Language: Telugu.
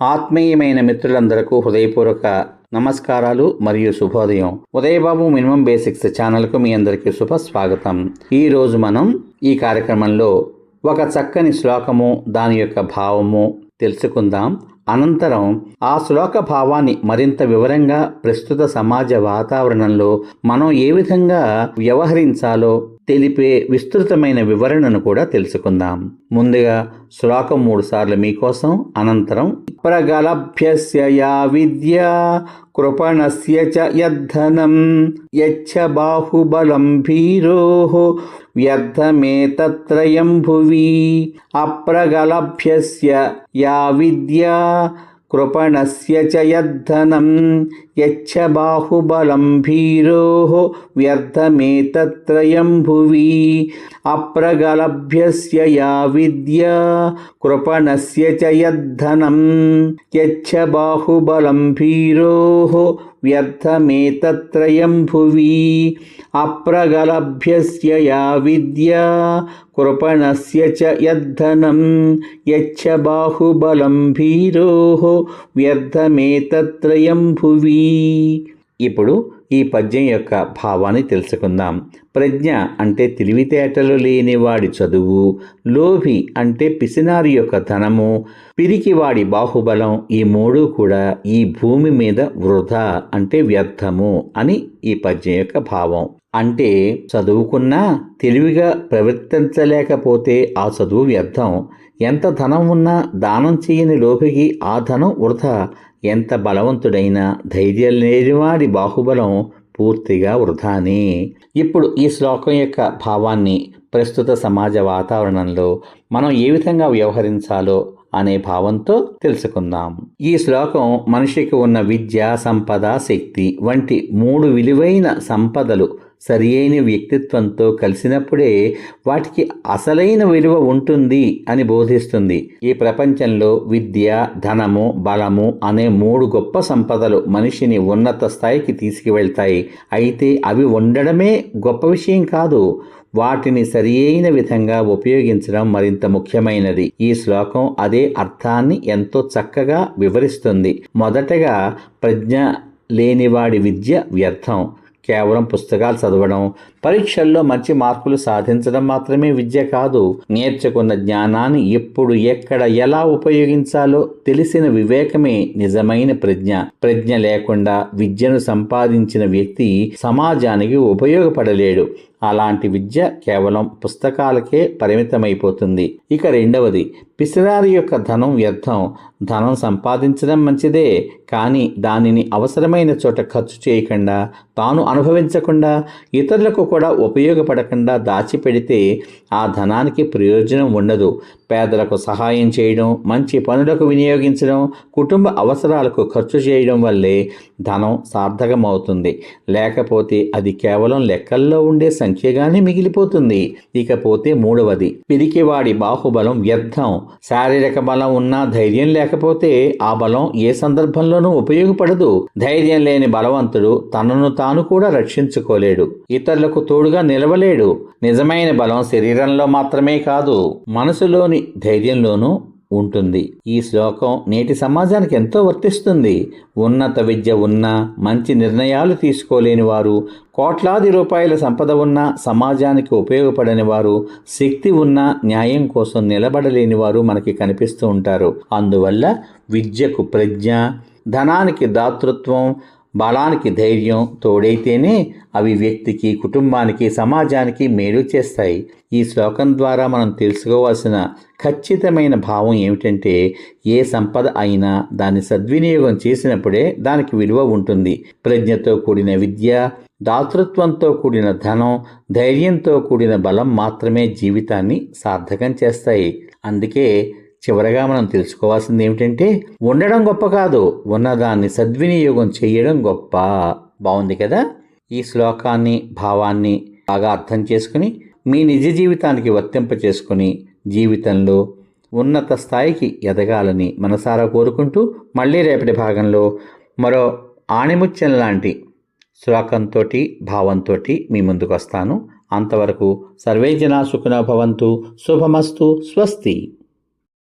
ఆత్మీయమైన మిత్రులందరకు హృదయపూర్వక నమస్కారాలు మరియు శుభోదయం. ఉదయబాబు మినిమం బేసిక్స్ ఛానల్కు మీ అందరికీ శుభ స్వాగతం. ఈరోజు మనం ఈ కార్యక్రమంలో ఒక చక్కని శ్లోకము, దాని యొక్క భావము తెలుసుకుందాం. అనంతరం ఆ శ్లోక భావాన్ని మరింత వివరంగా ప్రస్తుత సమాజ వాతావరణంలో మనం ఏ విధంగా వ్యవహరించాలో తెలిపే విస్తృతమైన వివరణను కూడా తెలుసుకుందాం. ముందుగా శ్లోకం 3 సార్లు మీకోసం, అనంతరం ప్రగలభ్యస్య యా విద్య కృపణస్య చ యద్ధనం యచ్చ బాహుబలం భీరోః వ్యర్థమేతత్రయం భువి. అప్రగలభ్యస్య యా విద్య కృపణస్య చ యద్ధనం యచ్చ బాహుబలం భీరోః వ్యర్థమేతత్రయం భువి. అప్రగలభ్యస్య యా విద్య కృపణస్య చ యద్ధనం యచ్చ బాహుబలం భీరోః వ్యర్థమేతత్రయం భువి. అప్రగలభ్యస్య యా విద్య కృపణస్య చ యద్ధనం యచ్చ బాహుబలం భీరోః వ్యర్థమేతత్రయం భువి. ఇప్పుడు ఈ పద్యం యొక్క భావాన్ని తెలుసుకుందాం. ప్రజ్ఞ అంటే తెలివితేటలు లేనివాడి చదువు, లోభి అంటే పిసినారి యొక్క ధనము, పిరికివాడి బాహుబలం, ఈ మూడు కూడా ఈ భూమి మీద వృధా అంటే వ్యర్థము అని ఈ పద్యం యొక్క భావం. అంటే చదువుకున్నా తెలివిగా ప్రవర్తించలేకపోతే ఆ చదువు వ్యర్థం. ఎంత ధనం ఉన్నా దానం చేయని లోభికి ఆ ధనం వృధా. ఎంత బలవంతుడైనా ధైర్యం లేనివాడి బాహుబలం పూర్తిగా వృధానే. ఇప్పుడు ఈ శ్లోకం యొక్క భావాన్ని ప్రస్తుత సమాజ వాతావరణంలో మనం ఏ విధంగా వ్యవహరించాలో అనే భావంతో తెలుసుకుందాం. ఈ శ్లోకం మనిషికి ఉన్న విద్య, సంపద, శక్తి వంటి 3 విలువైన సంపదలు సరి అయిన వ్యక్తిత్వంతో కలిసినప్పుడే వాటికి అసలైన విలువ ఉంటుంది అని బోధిస్తుంది. ఈ ప్రపంచంలో విద్య, ధనము, బలము అనే 3 గొప్ప సంపదలు మనిషిని ఉన్నత స్థాయికి తీసుకువెళ్తాయి. అయితే అవి ఉండడమే గొప్ప విషయం కాదు, వాటిని సరి అయిన విధంగా ఉపయోగించడం మరింత ముఖ్యమైనది. ఈ శ్లోకం అదే అర్థాన్ని ఎంతో చక్కగా వివరిస్తుంది. మొదటగా ప్రజ్ఞ లేనివాడి విద్య వ్యర్థం. కేవలం పుస్తకాలు చదవడం, పరీక్షల్లో మంచి మార్కులు సాధించడం మాత్రమే విద్య కాదు. నేర్చుకున్న జ్ఞానాన్ని ఎప్పుడు, ఎక్కడ, ఎలా ఉపయోగించాలో తెలిసిన వివేకమే నిజమైన ప్రజ్ఞ. ప్రజ్ఞ లేకుండా విద్యను సంపాదించిన వ్యక్తి సమాజానికి ఉపయోగపడలేడు. అలాంటి విద్య కేవలం పుస్తకాలకే పరిమితమైపోతుంది. ఇక రెండవది, పిసినారి యొక్క ధనం వ్యర్థం. ధనం సంపాదించడం మంచిదే, కానీ దానిని అవసరమైన చోట ఖర్చు చేయకుండా, తాను అనుభవించకుండా, ఇతరులకు కూడా ఉపయోగపడకుండా దాచిపెడితే ఆ ధనానికి ప్రయోజనం ఉండదు. పేదలకు సహాయం చేయడం, మంచి పనులకు వినియోగించడం, కుటుంబ అవసరాలకు ఖర్చు చేయడం వల్లే ధనం సార్థకమవుతుంది. లేకపోతే అది కేవలం లెక్కల్లో ఉండే సంఖ్యగానే మిగిలిపోతుంది. ఇకపోతే మూడవది, పిరికివాడి బాహుబలం వ్యర్థం. శారీరక బలం ఉన్నా ధైర్యం లేకపోతే ఆ బలం ఏ సందర్భంలోనూ ఉపయోగపడదు. ధైర్యం లేని బలవంతుడు తనను తాను కూడా రక్షించుకోలేడు, ఇతరులకు తోడుగా నిలవలేడు. నిజమైన బలం శరీరంలో మాత్రమే కాదు, మనసులోని ధైర్యంలోనూ ఉంటుంది. ఈ శ్లోకం నేటి సమాజానికి ఎంతో వర్తిస్తుంది. ఉన్నత విద్య ఉన్నా, మంచి నిర్ణయాలు తీసుకోలేని వారు, కోట్లాది రూపాయల సంపద ఉన్నా సమాజానికి ఉపయోగపడని వారు, శక్తి ఉన్నా న్యాయం కోసం నిలబడలేని వారు మనకి కనిపిస్తూ ఉంటారు. అందువల్ల విద్యకు ప్రజ్ఞ, ధనానికి దాతృత్వం, బలానికి ధైర్యం తోడైతేనే అవి వ్యక్తికి, కుటుంబానికి, సమాజానికి మేలు చేస్తాయి. ఈ శ్లోకం ద్వారా మనం తెలుసుకోవాల్సిన ఖచ్చితమైన భావం ఏమిటంటే, ఏ సంపద అయినా దాన్ని సద్వినియోగం చేసినప్పుడే దానికి విలువ ఉంటుంది. ప్రజ్ఞతో కూడిన విద్య, దాతృత్వంతో కూడిన ధనం, ధైర్యంతో కూడిన బలం మాత్రమే జీవితాన్ని సార్థకం చేస్తాయి. అందుకే చివరగా మనం తెలుసుకోవాల్సింది ఏమిటంటే, ఉండడం గొప్ప కాదు, ఉన్నదాన్ని సద్వినియోగం చేయడం గొప్ప. బాగుంది కదా? ఈ శ్లోకాన్ని, భావాన్ని బాగా అర్థం చేసుకుని మీ నిజ జీవితానికి వర్తింప చేసుకుని జీవితంలో ఉన్నత స్థాయికి ఎదగాలని మనసారా కోరుకుంటూ, మళ్ళీ రేపటి భాగంలో మరో ఆణిముత్యం లాంటి శ్లోకంతో, భావంతో మీ ముందుకు వస్తాను. అంతవరకు సర్వే జనా సుఖినో భవంతు. శుభమస్తు. స్వస్తి.